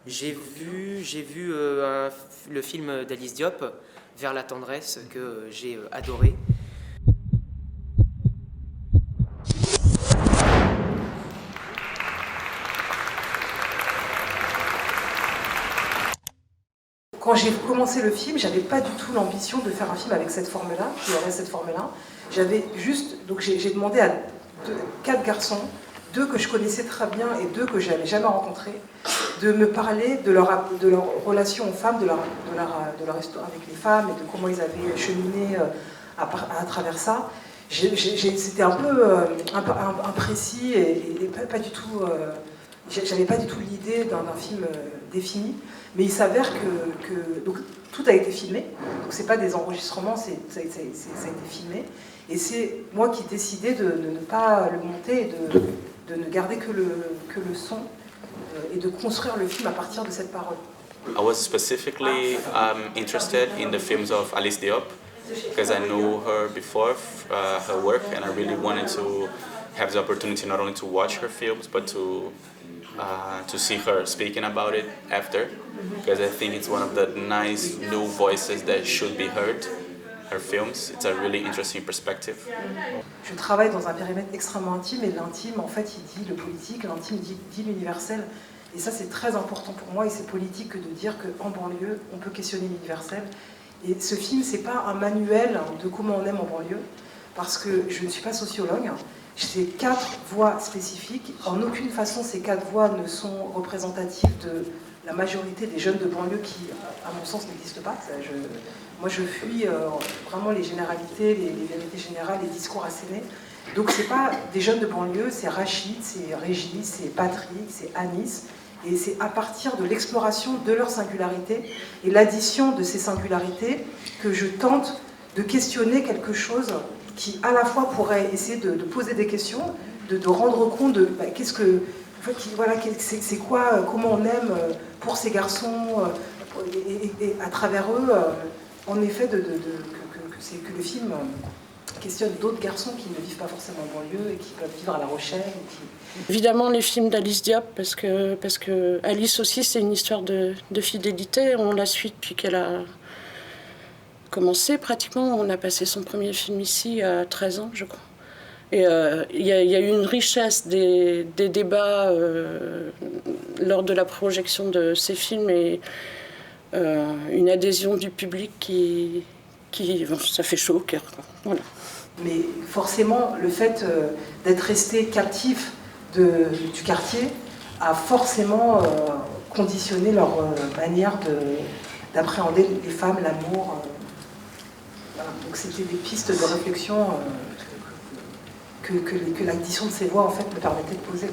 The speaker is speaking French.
J'ai vu le film d'Alice Diop, Vers la tendresse, que j'ai adoré. Quand j'ai commencé le film, j'avais pas du tout l'ambition de faire un film avec cette forme-là, qui aurait cette forme-là. J'avais juste, donc j'ai demandé à 4 garçons, 2 que je connaissais très bien et 2 que je n'avais jamais rencontrés, de me parler de leur relation aux femmes, de leur histoire avec les femmes et de comment ils avaient cheminé à travers ça. C'était un peu imprécis et pas du tout. J'avais pas du tout l'idée d'un film défini, mais il s'avère que donc, tout a été filmé, donc c'est pas des enregistrements, ça a été filmé, et c'est moi qui ai décidé de ne pas le monter et de ne garder que le son et de construire le film à partir de cette parole. I was specifically interested in the films of Alice Diop because I knew her before her work, and I really wanted to have the opportunity not only to watch her films but to see her speaking about it after, because I think it's one of the nice new voices that should be heard. Her films, it's a really interesting perspective. Je travaille dans un périmètre extrêmement intime, et l'intime, en fait, il dit le politique, l'intime dit l'universel. Et ça, c'est très important pour moi, et c'est politique que de dire qu'en banlieue, on peut questionner l'universel. Et ce film, c'est pas un manuel de comment on aime en banlieue, parce que je ne suis pas sociologue. Ces 4 voix spécifiques, en aucune façon ces 4 voix ne sont représentatives de la majorité des jeunes de banlieue qui, à mon sens, n'existent pas. Moi, je fuis vraiment les généralités, les vérités générales, les discours assénés. Donc, c'est pas des jeunes de banlieue, c'est Rachid, c'est Régis, c'est Patrick, c'est Anis. Et c'est à partir de l'exploration de leur singularité et l'addition de ces singularités que je tente de questionner quelque chose qui à la fois pourrait essayer de poser des questions, de rendre compte de qu'est-ce que, voilà, c'est quoi, comment on aime pour ces garçons, et à travers eux, en effet, que le film questionne d'autres garçons qui ne vivent pas forcément en banlieue et qui peuvent vivre à La Rochelle. Évidemment les films d'Alice Diop, parce que Alice aussi c'est une histoire de fidélité, on la suit depuis qu'elle a commencé pratiquement. On a passé son premier film ici à 13 ans, je crois. Et il y a eu une richesse des débats lors de la projection de ces films, et une adhésion du public qui ça fait chaud au cœur. Voilà. Mais forcément, le fait d'être resté captif du quartier a forcément conditionné leur manière d'appréhender les femmes, l'amour. Voilà. Donc c'était des pistes de réflexion que l'addition de ces voix en fait me permettait de poser.